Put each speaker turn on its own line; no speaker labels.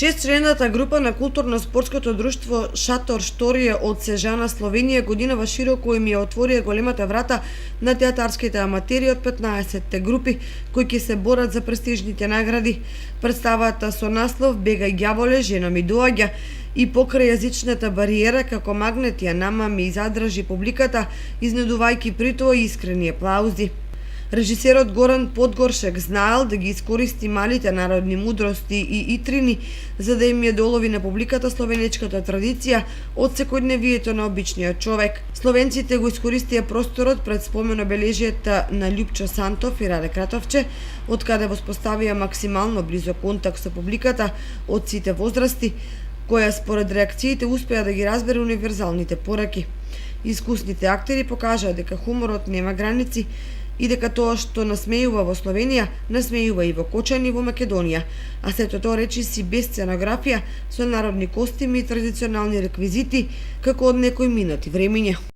Шестчлената група на културно-спортското друштво Шатор Шторие од Сежана, Словенија, годинава широко им ја отворија големата врата на театарските аматери од 15-те групи кои ќе се борат за престижните награди. Представата со наслов "Бегај ѓаволе, жена ми доаѓа" и покрај јазичната бариера како магнет ја намами и задржи публиката, изнедувајќи при тоа искрени аплаузи. Режисерот Горан Подгоршек знаел да ги искористи малите народни мудрости и итрини за да им ја долови на публиката словенечката традиција од секојдневието на обичниот човек. Словенците го искористија просторот пред споменобележјата на Љупчо Сантов и Раде Кратовче, од каде воспоставија максимално близок контакт со публиката од сите возрасти, која според реакциите успеа да ги разбере универзалните пораки. Искусните актери покажаа дека хуморот нема граници и дека тоа што насмејува во Словенија, насмејува и во Кочани во Македонија, а сето тоа речиси без сценографија, со народни костими и традиционални реквизити, како од некои минати времиња.